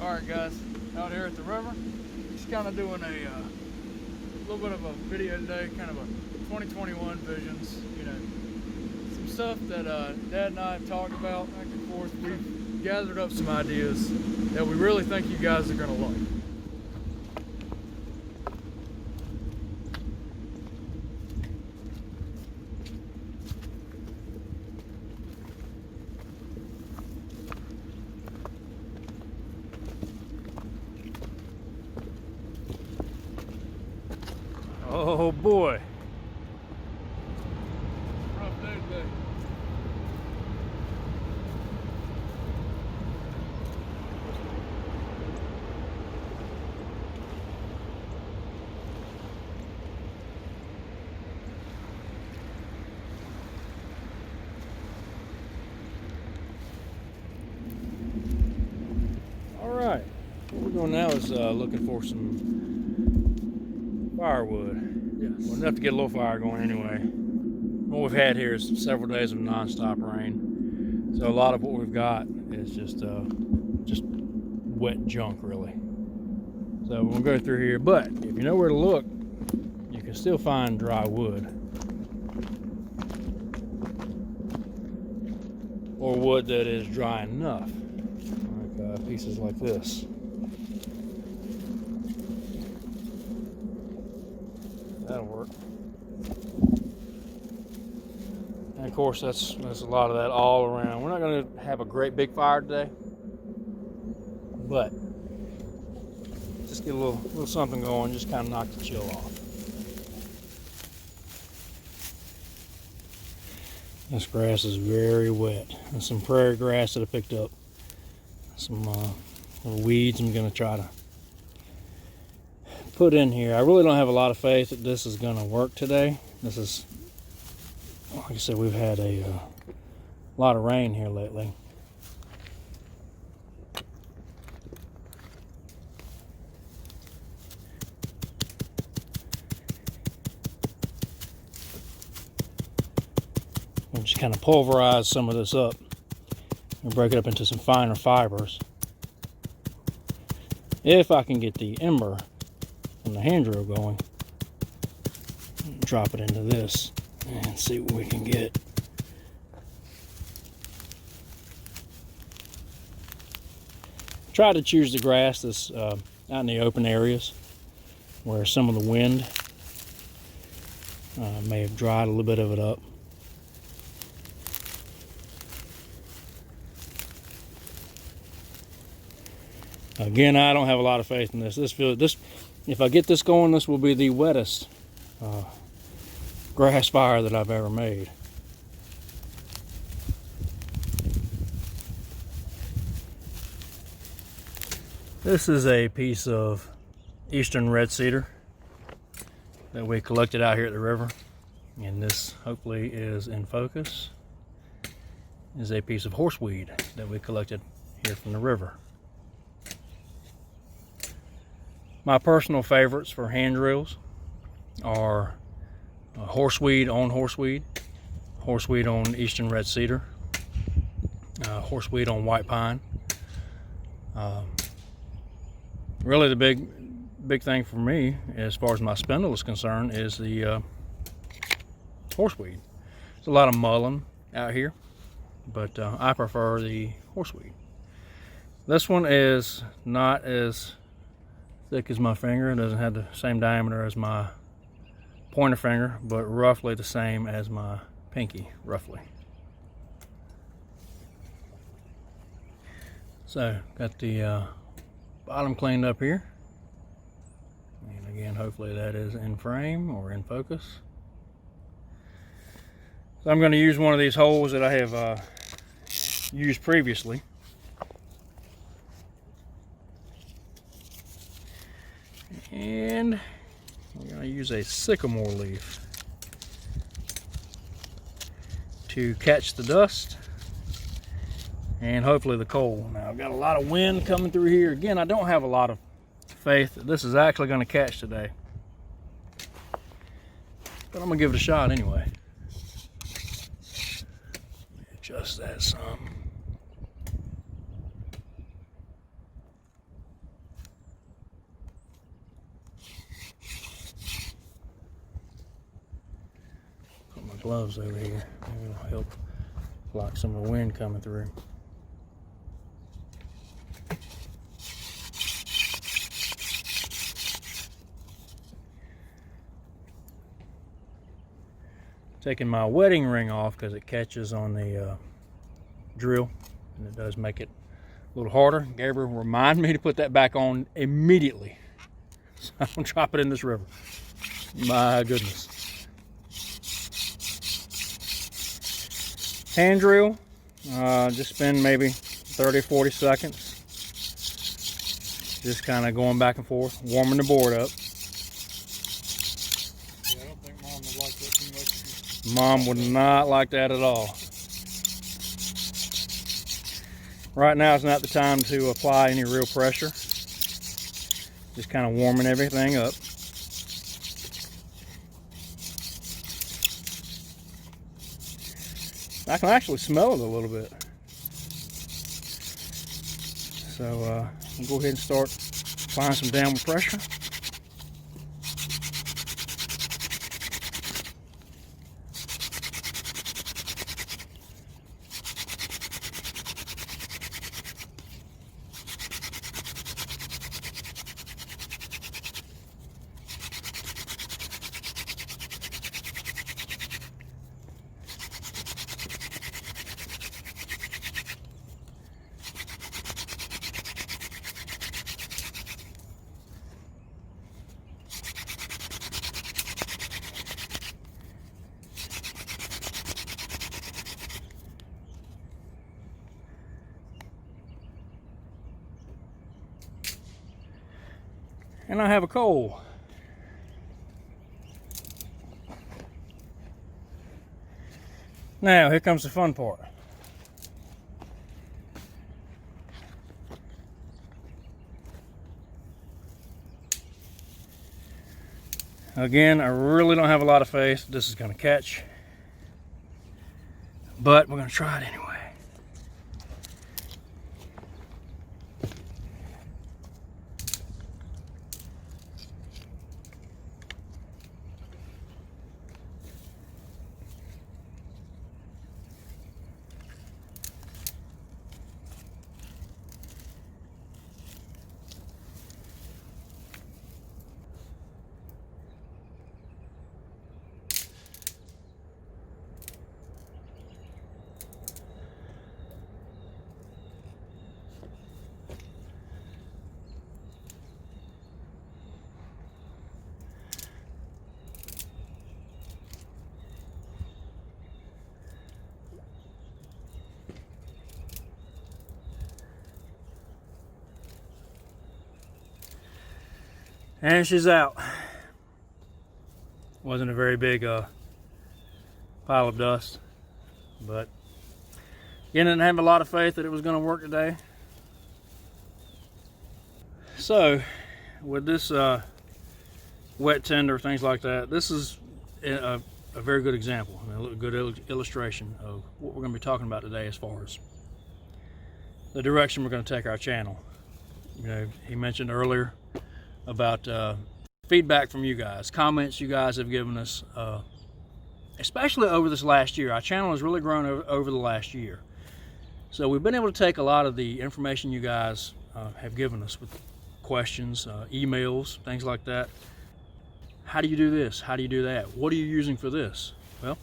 Alright guys, out here at the river, just kind of doing a little bit of a video today, kind of a 2021 visions, you know, some stuff that Dad and I have talked about back and forth. We've gathered up some ideas that we really think you guys are going to like. Oh boy. Rough day today. All right, what we're doing now is looking for some firewood. Yes. Well, enough to get a little fire going anyway. What we've had here is several days of non-stop rain, so a lot of what we've got is just wet junk, really. So we'll go through here, but if you know where to look, you can still find dry wood, or wood that is dry enough, like pieces like this. That'll work. And of course, that's a lot of that all around. We're not going to have a great big fire today, but just get a little something going, just kind of knock the chill off. This grass is very wet. There's some prairie grass that I picked up. Some little weeds I'm going to try to put in here. I really don't have a lot of faith that this is going to work today. This is, like I said, we've had a lot of rain here lately. I'll just kind of pulverize some of this up and break it up into some finer fibers. If I can get the ember and the hand drill going, drop it into this and see what we can get. Try to choose the grass that's out in the open areas where some of the wind may have dried a little bit of it up. Again, I don't have a lot of faith in this. If I get this going, this will be the wettest grass fire that I've ever made. This is a piece of eastern red cedar that we collected out here at the river, and this hopefully is in focus. Is a piece of horseweed that we collected here from the river. My personal favorites for hand drills are horseweed on horseweed, horseweed on eastern red cedar, horseweed on white pine. Really the big thing for me as far as my spindle is concerned is the horseweed. There's a lot of mullein out here, but I prefer the horseweed. This one is not as thick as my finger. It doesn't have the same diameter as my pointer finger, but roughly the same as my pinky, roughly. So got the bottom cleaned up here, and again, hopefully that is in frame or in focus. So I'm going to use one of these holes that I have used previously. And we're going to use a sycamore leaf to catch the dust and hopefully the coal. Now I've got a lot of wind coming through here. Again, I don't have a lot of faith that this is actually going to catch today, but I'm going to give it a shot anyway. Adjust that some. gloves over here. Maybe it'll help block some of the wind coming through. Taking my wedding ring off because it catches on the drill, and it does make it a little harder. Gabriel reminded me to put that back on immediately. So I'm gonna drop it in this river. My goodness. Hand drill, just spend maybe 30 or 40 seconds. Just kind of going back and forth, warming the board up. Yeah, I don't think Mom would like that too much. Mom would not like that at all. Right now is not the time to apply any real pressure. Just kind of warming everything up. I can actually smell it a little bit. So we'll go ahead and start applying some downward pressure. And I have a coal. Now, here comes the fun part. Again, I really don't have a lot of faith this is going to catch, but we're going to try it anyway. And she's out. Wasn't a very big pile of dust, but again, didn't have a lot of faith that it was going to work today. So with this wet tinder, things like that, this is a very good example, a good illustration of what we're going to be talking about today as far as the direction we're going to take our channel. You know, he mentioned earlier about feedback from you guys, comments you guys have given us, especially over this last year. Our channel has really grown over the last year. So we've been able to take a lot of the information you guys have given us with questions, emails, things like that. How do you do this? How do you do that? What are you using for this? Well,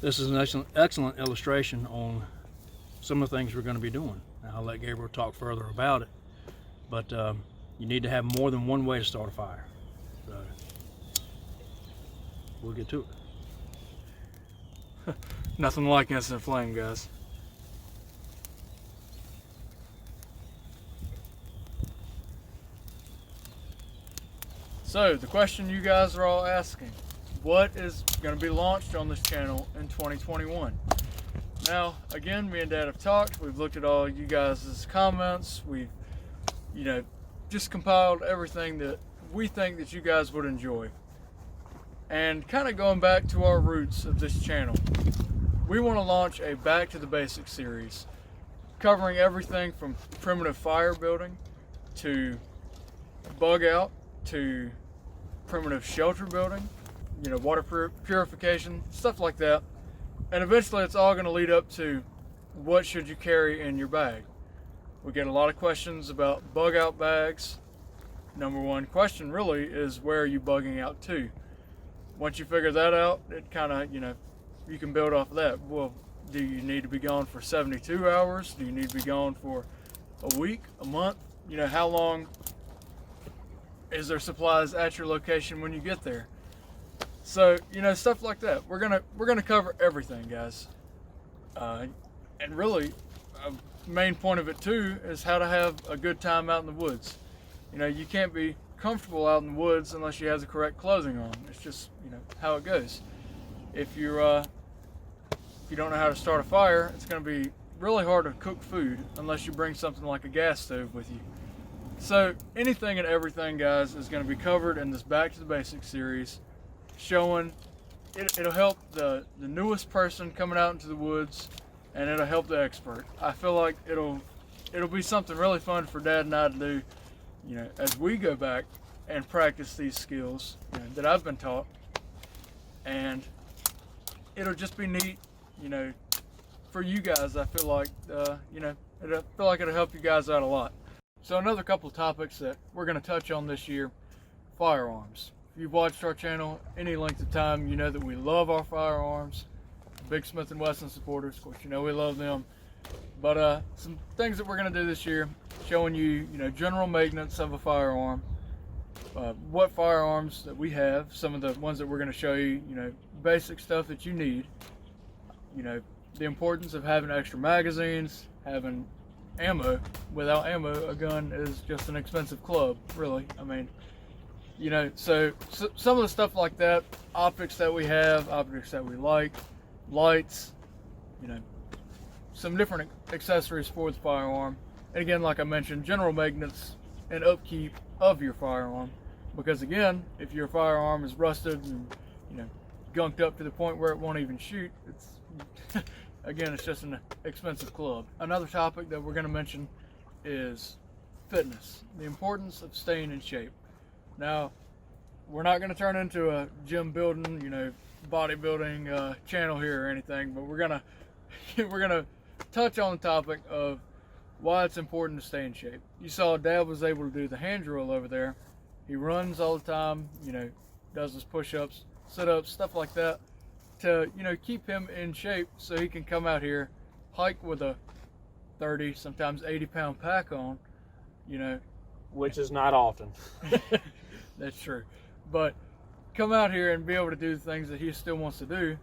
this is an excellent illustration on some of the things we're going to be doing. Now, I'll let Gabriel talk further about it, but you need to have more than one way to start a fire. So we'll get to it. Nothing like instant flame, guys. So the question you guys are all asking, what is going to be launched on this channel in 2021? Now, again, me and Dad have talked. We've looked at all you guys' comments. We've, just compiled everything that we think that you guys would enjoy. And kind of going back to our roots of this channel, we want to launch a Back to the Basics series, covering everything from primitive fire building to bug out to primitive shelter building water purification, stuff like that. And eventually it's all going to lead up to what should you carry in your bag. We get a lot of questions about bug out bags. Number one question really is, where are you bugging out to? Once you figure that out, it kind of, you can build off of that. Well, do you need to be gone for 72 hours? Do you need to be gone for a week, a month? How long is there supplies at your location when you get there? So, stuff like that. We're gonna cover everything, guys. And really, a main point of it too is how to have a good time out in the woods. You can't be comfortable out in the woods unless you have the correct clothing on. It's just, how it goes. If you don't know how to start a fire, it's going to be really hard to cook food unless you bring something like a gas stove with you. So anything and everything, guys, is going to be covered in this Back to the Basics series, showing it'll help the newest person coming out into the woods, and it'll help the expert. I feel like it'll be something really fun for Dad and I to do, as we go back and practice these skills that I've been taught. And it'll just be neat, for you guys. I feel like, it'll help you guys out a lot. So another couple of topics that we're going to touch on this year: firearms. If you've watched our channel any length of time, you know that we love our firearms. Big Smith & Wesson supporters, of course, we love them. But some things that we're going to do this year, showing you, general maintenance of a firearm, what firearms that we have, some of the ones that we're going to show you, basic stuff that you need, the importance of having extra magazines, having ammo. Without ammo, a gun is just an expensive club, really. I mean, so some of the stuff like that, optics that we have, optics that we like, lights, some different accessories for the firearm. And again, like I mentioned, general maintenance and upkeep of your firearm. Because again, if your firearm is rusted and gunked up to the point where it won't even shoot, it's again, it's just an expensive club. Another topic that we're going to mention is fitness, the importance of staying in shape. Now, we're not going to turn into a gym building, bodybuilding channel here or anything, but we're gonna touch on the topic of why it's important to stay in shape. You saw Dad was able to do the hand drill over there. He runs all the time, does his push-ups, sit-ups, stuff like that, to keep him in shape so he can come out here, hike with a 30, sometimes 80-pound pack on, Which is not often. That's true. But come out here and be able to do the things that he still wants to do,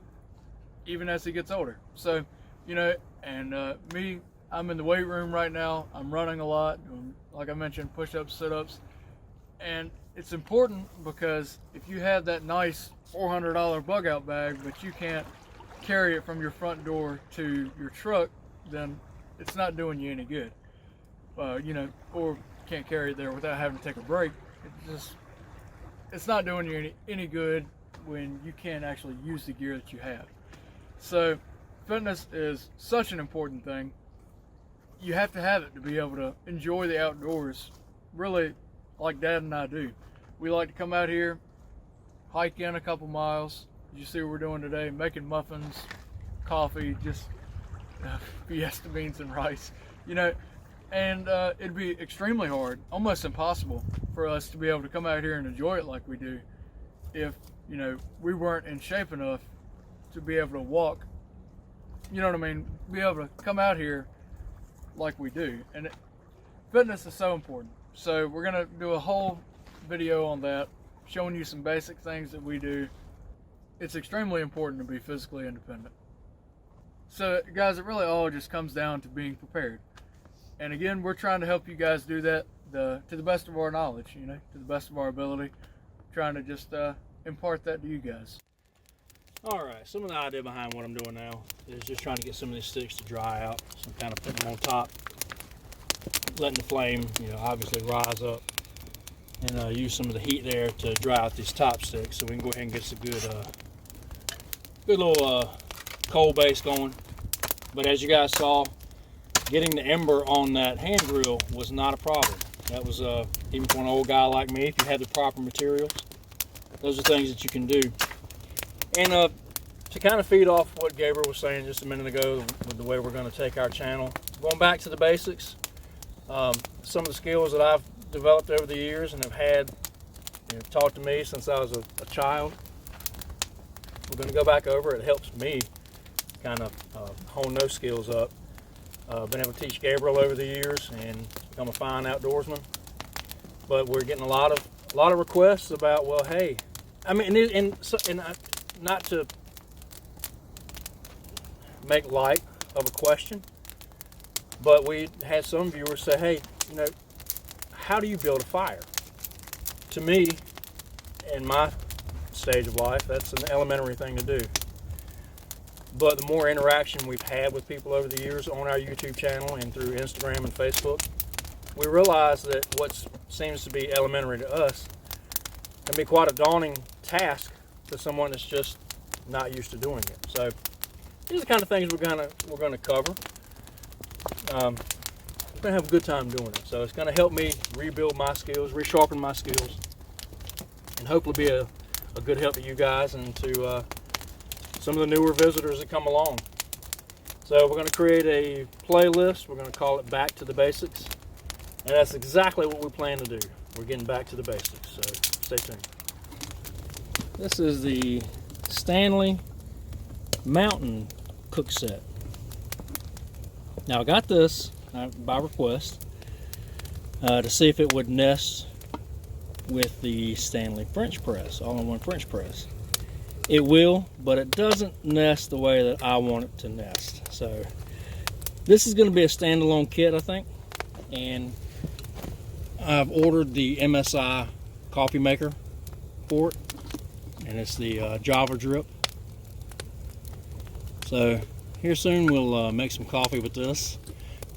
even as he gets older. So, and me, I'm in the weight room right now. I'm running a lot, like I mentioned, push-ups, sit-ups. And it's important because if you have that nice $400 bug out bag, but you can't carry it from your front door to your truck, then it's not doing you any good. Or can't carry it there without having to take a break. It's not doing you any good when you can't actually use the gear that you have. So fitness is such an important thing. You have to have it to be able to enjoy the outdoors, really, like Dad and I do. We like to come out here, hike in a couple miles. You see what we're doing today, making muffins, coffee, just Fiesta beans and rice, and it'd be extremely hard, almost impossible for us to be able to come out here and enjoy it like we do if, we weren't in shape enough to be able to walk, be able to come out here like we do. And fitness is so important. So we're going to do a whole video on that, showing you some basic things that we do. It's extremely important to be physically independent. So guys, it really all just comes down to being prepared. And again, we're trying to help you guys do that to the best of our knowledge, to the best of our ability, trying to just impart that to you guys. All right, some of the idea behind what I'm doing now is just trying to get some of these sticks to dry out. So I'm kind of putting them on top, letting the flame, obviously rise up, and use some of the heat there to dry out these top sticks, so we can go ahead and get some good little coal base going. But as you guys saw, getting the ember on that hand drill was not a problem. That was even for an old guy like me, if you had the proper materials. Those are things that you can do. And to kind of feed off what Gabriel was saying just a minute ago with the way we're going to take our channel, going back to the basics, some of the skills that I've developed over the years and have had taught to me since I was a child, we're going to go back over. It helps me kind of hone those skills up. Been able to teach Gabriel over the years and become a fine outdoorsman. But we're getting a lot of requests about, well, hey, I mean, not to make light of a question, but we had some viewers say, hey, how do you build a fire? To me, in my stage of life, that's an elementary thing to do. But the more interaction we've had with people over the years on our YouTube channel and through Instagram and Facebook, we realize that what seems to be elementary to us can be quite a daunting task to someone that's just not used to doing it. So these are the kind of things we're gonna cover. We're gonna have a good time doing it. So it's gonna help me rebuild my skills, resharpen my skills, and hopefully be a good help to you guys and to some of the newer visitors that come along. So we're going to create a playlist. We're going to call it Back to the Basics. And that's exactly what we plan to do. We're getting back to the basics, so stay tuned. This is the Stanley Mountain Cook Set. Now I got this by request to see if it would nest with the Stanley French press, all-in-one French press. It will, but it doesn't nest the way that I want it to nest. So this is going to be a standalone kit, I think, and I've ordered the MSI coffee maker for it, and it's the Java drip. So here soon we'll make some coffee with this.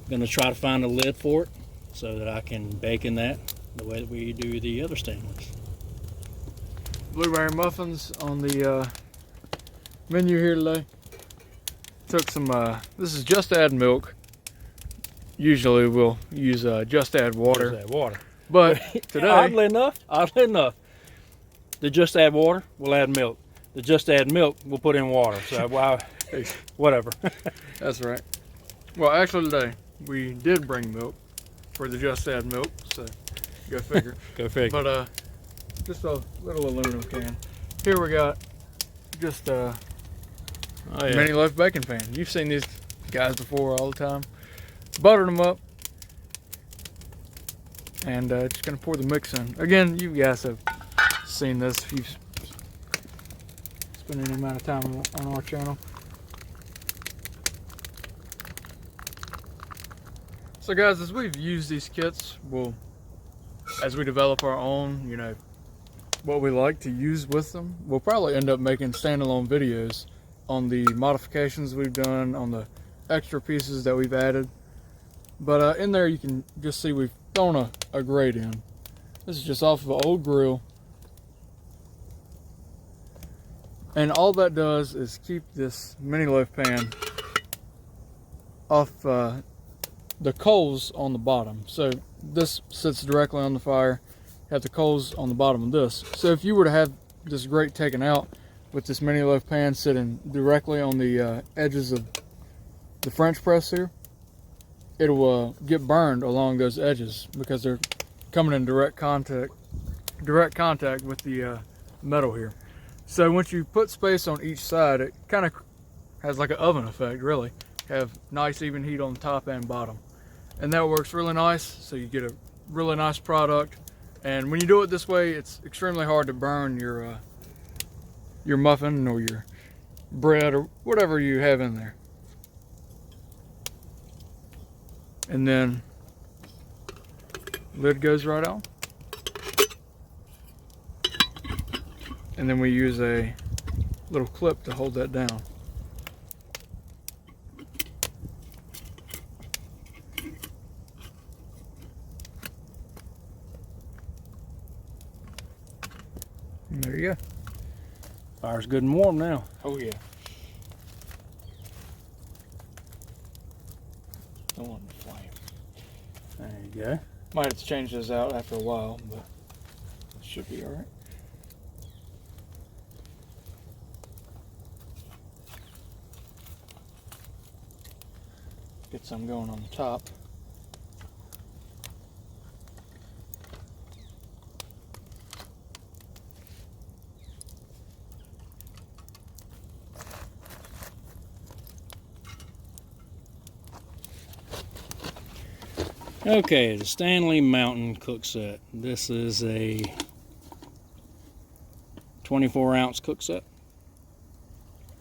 I'm going to try to find a lid for it so that I can bake in that the way that we do the other Stanleys. Blueberry muffins on the menu here today. Took some, this is just add milk. Usually we'll use just add water. Just add water. But today, oddly enough, the just add water, we'll add milk. The just add milk, we'll put in water. So wow, whatever. That's right. Well, actually today we did bring milk for the just add milk. So go figure. Go figure. But just a little aluminum can. Here we got just a mini loaf baking pan. You've seen these guys before all the time. Buttered them up, and just gonna pour the mix in. Again, you guys have seen this if you've spent any amount of time on our channel. So guys, as we've used these kits, as we develop our own, what we like to use with them, we'll probably end up making standalone videos on the modifications we've done, on the extra pieces that we've added. But in there you can just see we've thrown a grate in. This is just off of an old grill. And all that does is keep this mini loaf pan off the coals on the bottom. So this sits directly on the fire. Have the coals on the bottom of this. So if you were to have this grate taken out with this mini loaf pan sitting directly on the edges of the French press here, it'll get burned along those edges because they're coming in direct contact with the metal here. So once you put space on each side, it kind of has like an oven effect, really. Have nice even heat on top and bottom. And that works really nice, so you get a really nice product. And when you do it this way, it's extremely hard to burn your muffin or your bread or whatever you have in there. And then lid goes right on. And then we use a little clip to hold that down. And there you go. Fire's good and warm now. Oh yeah. Don't want the flame. There you go. Might have to change those out after a while, but it should be all right. Get some going on the top. Okay, the Stanley Mountain cook set. This is a 24-ounce cook set.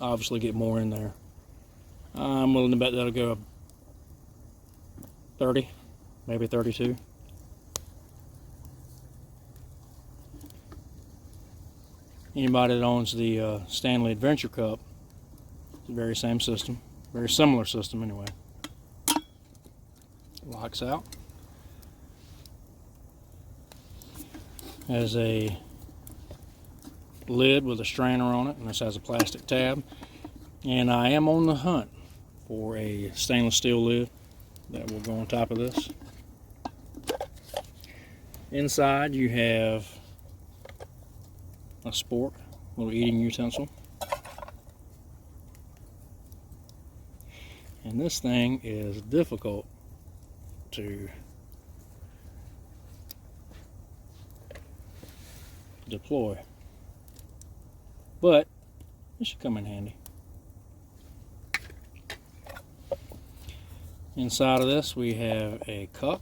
Obviously get more in there. I'm willing to bet that'll go 30, maybe 32. Anybody that owns the Stanley Adventure Cup, it's the very same system, very similar system anyway. Locks out. Has a lid with a strainer on it, and this has a plastic tab. And I am on the hunt for a stainless steel lid that will go on top of this. Inside you have a spork, little eating utensil. And this thing is difficult to deploy, but it should come in handy. Inside of this we have a cup,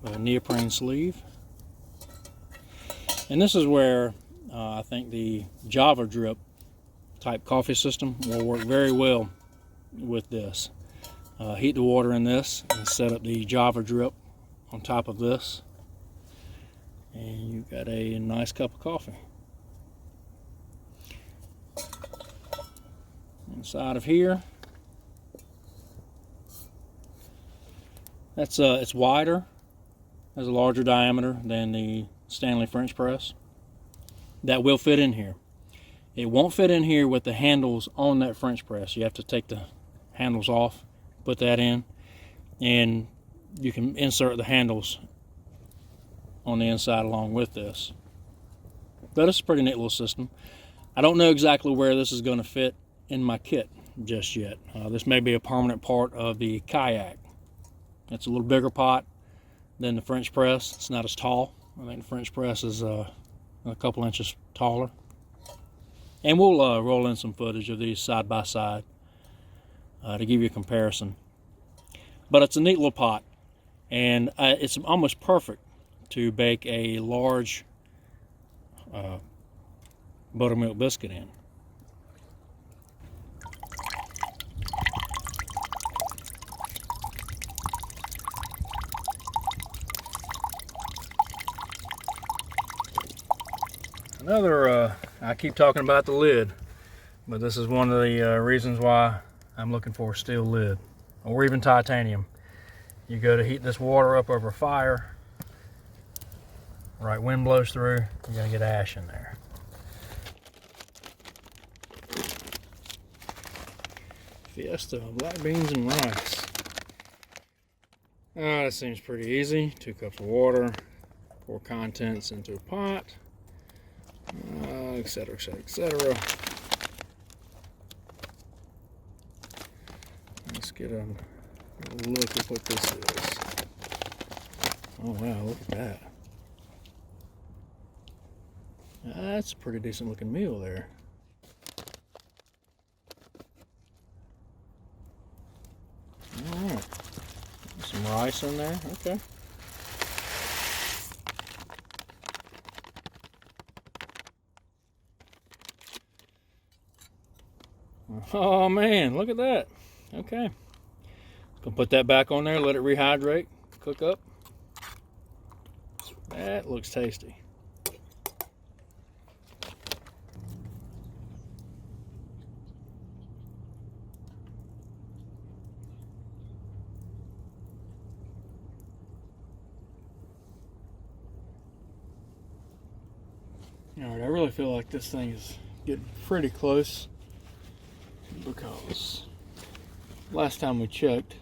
a neoprene sleeve, and this is where I think the Java drip type coffee system will work very well with this. Heat the water in this and set up the Java drip on top of this, and you've got a nice cup of coffee. Inside of here, it's wider, has a larger diameter than the Stanley French press. That will fit in here. It won't fit in here with the handles on that French press. You have to take the handles off, put that in, and you can insert the handles on the inside along with this. But it's a pretty neat little system. I don't know exactly where this is going to fit in my kit just yet. This may be a permanent part of the kayak. It's a little bigger pot than the French press. It's not as tall. I think the French press is a couple inches taller. And we'll roll in some footage of these side by side to give you a comparison. But it's a neat little pot, and it's almost perfect to bake a large buttermilk biscuit in. Another, I keep talking about the lid, but this is one of the reasons why I'm looking for a steel lid, or even titanium. You go to heat this water up over fire, right wind blows through, you're going to get ash in there. Fiesta, black beans and rice. That seems pretty easy. 2 cups of water, pour contents into a pot, etc, etc, etc. Let's get a look at what this is. Oh wow, look at that. That's a pretty decent looking meal there. Alright, some rice in there, okay. Oh man, look at that. Okay. Gonna put that back on there, let it rehydrate, cook up. That looks tasty. Alright, I really feel like this thing is getting pretty close, because last time we checked,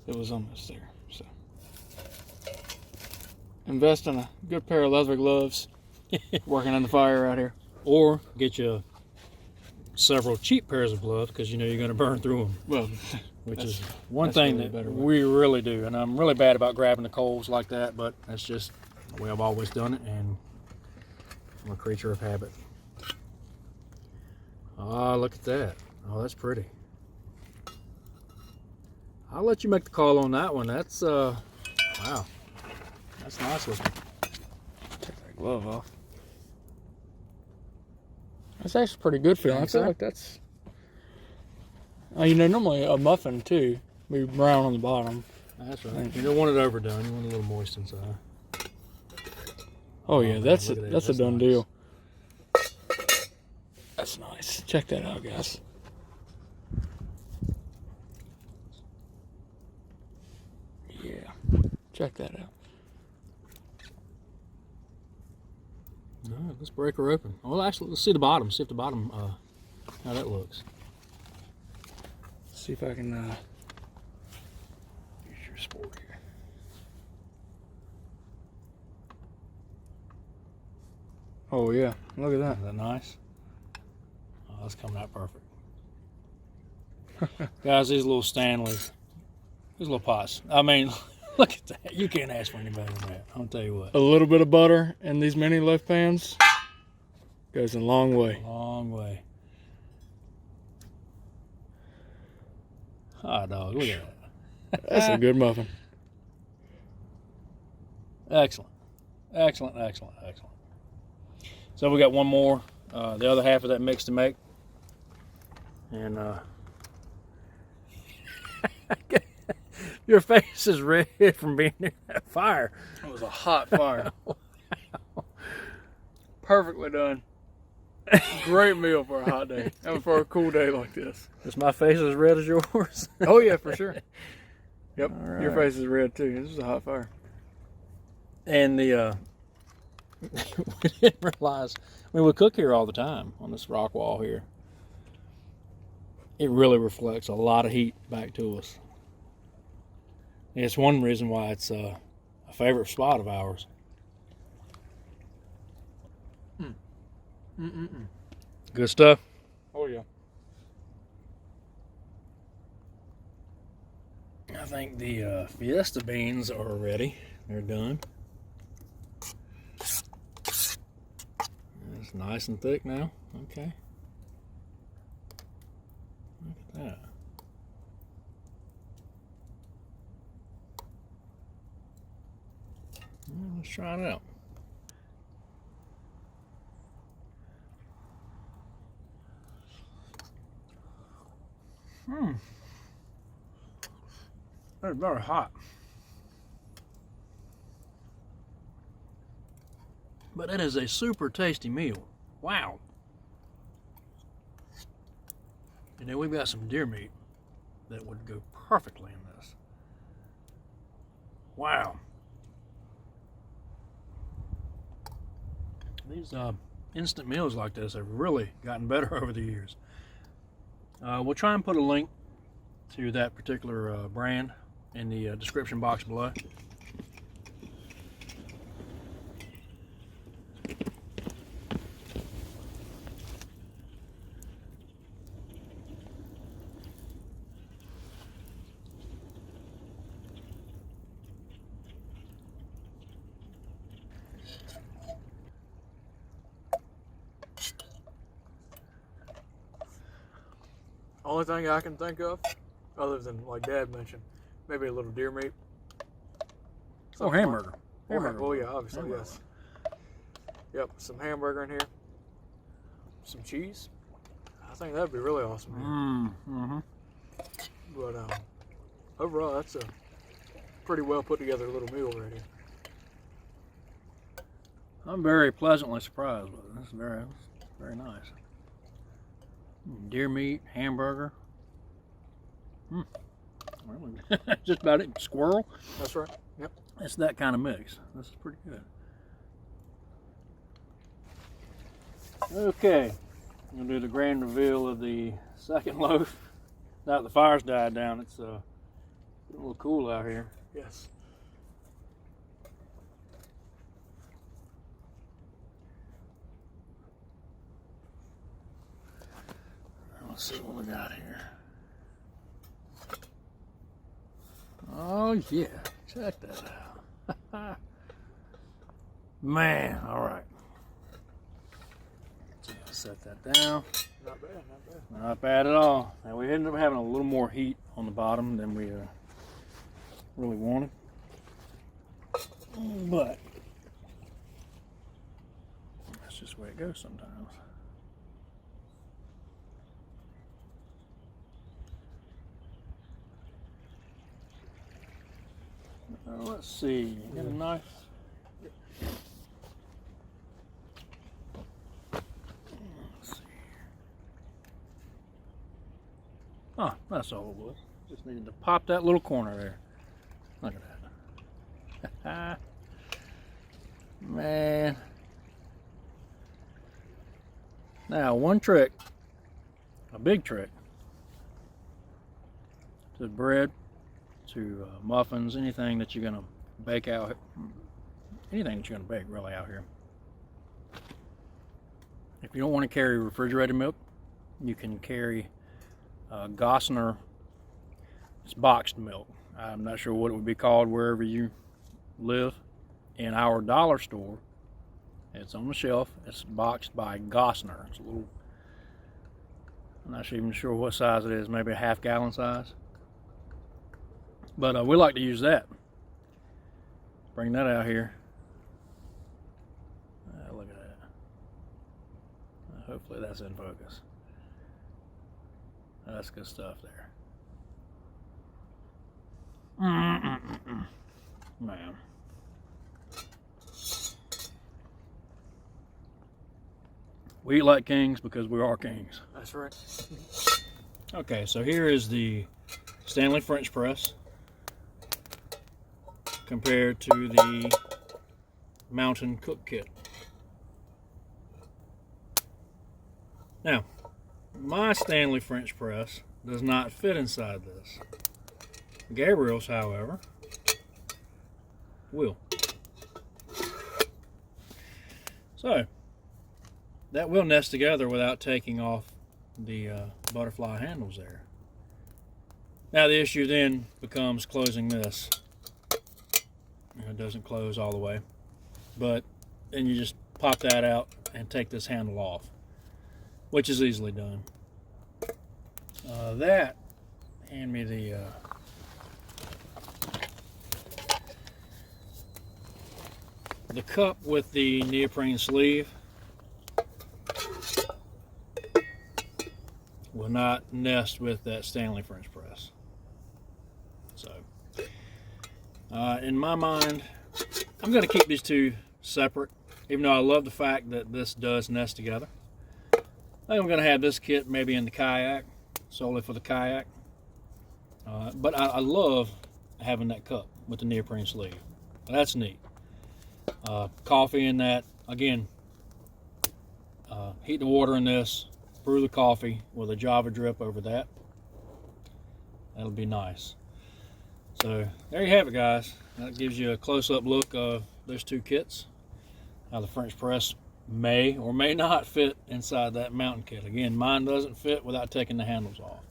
it was almost there. So invest in a good pair of leather gloves working on the fire out here, or get you a several cheap pairs of gloves because you know you're going to burn through them. Well, Which is one that's thing really a that better way. we really do. And I'm really bad about grabbing the coals like that, but that's just the way I've always done it, and I'm a creature of habit. Ah, look at that. Oh, that's pretty. I'll let you make the call on that one. That's, wow. That's nice looking. Take that glove off. That's actually pretty good feeling. I Think feel so? like that's... you know, normally a muffin, too, be brown on the bottom. That's right. You don't want it overdone. You want it a little moist inside. Oh, yeah, man, that's look at that. that's a That's done nice. deal. That's nice. Check that out, guys. Yeah, check that out. All right, let's break her open. Well, actually, let's see the bottom. See if the bottom, how that looks. See if I can use your sport here. Oh yeah, look at that. Isn't that nice? Oh, that's coming out perfect. Guys, these little Stanleys, these little pots. I mean, look at that. You can't ask for any better than that. I'll tell you what. A little bit of butter in these mini loaf pans goes a long way. Long way. Hot dog, look at that. That's a good muffin. Excellent. Excellent, excellent, excellent. So we got one more, the other half of that mix to make. And your face is red from being near that fire. It was a hot fire. Perfectly done. Great meal for a hot day and for a cool day like this. Is my face as red as yours? Oh yeah, for sure. Yep, All right. your face is red too. This is a hot fire. And the we didn't realize, I mean, we cook here all the time on this rock wall here. It really reflects a lot of heat back to us. And it's one reason why it's a favorite spot of ours. Good stuff. Oh yeah. I think the Fiesta beans are ready. They're done. It's nice and thick now. Okay. Look at that. Well, let's try it out. That's very hot. But it is a super tasty meal. Wow. And then we've got some deer meat that would go perfectly in this. Wow. These instant meals like this have really gotten better over the years. We'll try and put a link to that particular brand in the description box below. Only thing I can think of, other than like Dad mentioned, maybe a little deer meat. Oh, hamburger. Hamburger. Oh yeah, obviously, Hamburger. yes. Yep, some hamburger in here. Some cheese. I think that'd be really awesome. Mm-hmm. But overall, that's a pretty well put together little meal right here. I'm very pleasantly surprised with it. That's very nice. Deer meat, hamburger. Just about it. Squirrel. That's right. Yep. It's that kind of mix. This is pretty good. Okay, I'm gonna do the grand reveal of the second loaf. Now that the fire's died down, it's a little cool out here. Yes. let's see what we got here. Oh yeah, check that out. Man, all right. So set that down. Not bad, not bad. Not bad at all. Now we ended up having a little more heat on the bottom than we really wanted, but that's just the way it goes sometimes. Let's see. Get a knife. Let's see. Oh, that's all it was. Just needed to pop that little corner there. Look at that. Man. Now, one trick, a big trick, to bread, to muffins, anything that you're going to bake out, anything that you're going to bake really out here. If you don't want to carry refrigerated milk, you can carry Gossamer. It's boxed milk. I'm not sure what it would be called wherever you live. In our dollar store, it's on the shelf. It's boxed by Gossamer. It's a little, I'm not even sure what size it is, maybe a half-gallon size. But we like to use that. Bring that out here. Look at that. Hopefully that's in focus. That's good stuff there. Man. We eat like kings because we are kings. That's right. Okay, so here is the Stanley French press compared to the Mountain Cook Kit. Now, my Stanley French press does not fit inside this. Gabriel's, however, will. So, that will nest together without taking off the butterfly handles there. Now the issue then becomes closing this. It doesn't close all the way, but then you just pop that out and take this handle off, which is easily done. That, hand me the cup with the neoprene sleeve. Will not nest with that Stanley French press. So, in my mind, I'm going to keep these two separate, even though I love the fact that this does nest together. I think I'm going to have this kit maybe in the kayak, solely for the kayak. But I love having that cup with the neoprene sleeve. That's neat. Coffee in that, again, heat the water in this, brew the coffee with a Java drip over that. That'll be nice. So there you have it, guys. That gives you a close-up look of those two kits. How the French press may or may not fit inside that mountain kit. Again, mine doesn't fit without taking the handles off.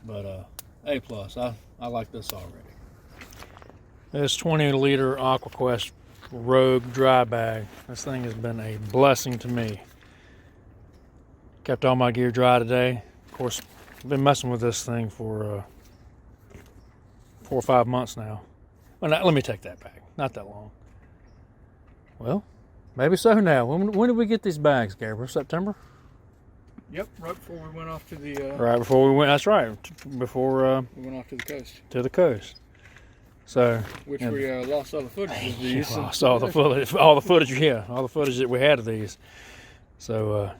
But A+, I like this already. This 20-liter AquaQuest Rogue dry bag. This thing has been a blessing to me. Kept all my gear dry today. Of course, I've been messing with this thing for 4 or 5 months now. Well, let me take that back. Not that long. Well, maybe so now. When did we get these bags, Gabriel? September? Yep, right before we went off to the... right before we went, that's right. Before we went off to the coast. To the coast. So... Which we lost all the footage of these. Lost all the footage, all the footage that we had of these. So,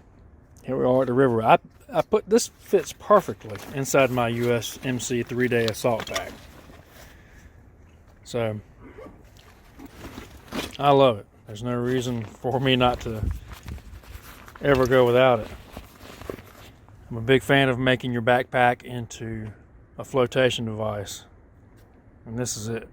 here we are at the river. I put, this fits perfectly inside my USMC 3-day assault bag. So, I love it. There's no reason for me not to ever go without it. I'm a big fan of making your backpack into a flotation device. And this is it.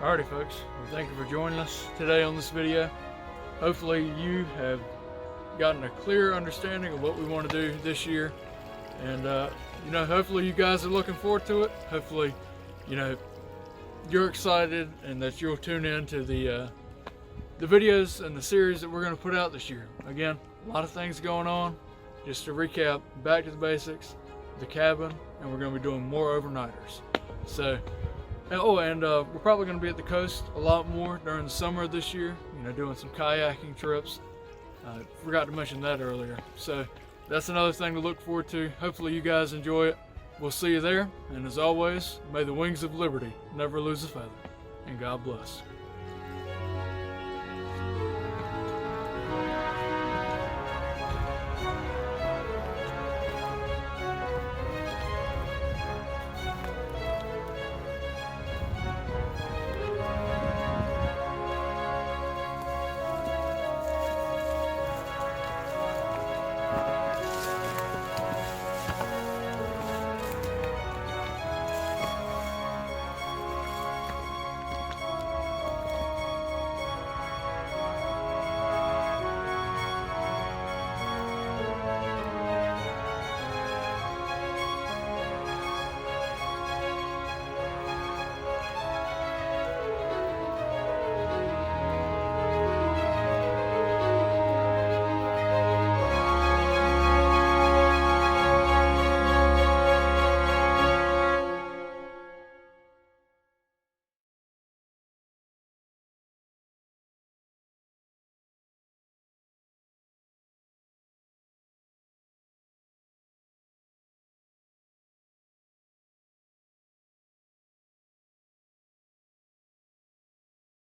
Alrighty folks, well, thank you for joining us today on this video. Hopefully you have gotten a clear understanding of what we want to do this year, and you know, hopefully you guys are looking forward to it. Hopefully, you know, you're excited and that you'll tune in to the videos and the series that we're going to put out this year. Again, a lot of things going on. Just to recap, back to the basics, the cabin, and we're going to be doing more overnighters. So, and we're probably going to be at the coast a lot more during the summer of this year, you know, doing some kayaking trips. Forgot to mention that earlier. So that's another thing to look forward to. Hopefully you guys enjoy it. We'll see you there. And as always, may the wings of liberty never lose a feather. And God bless.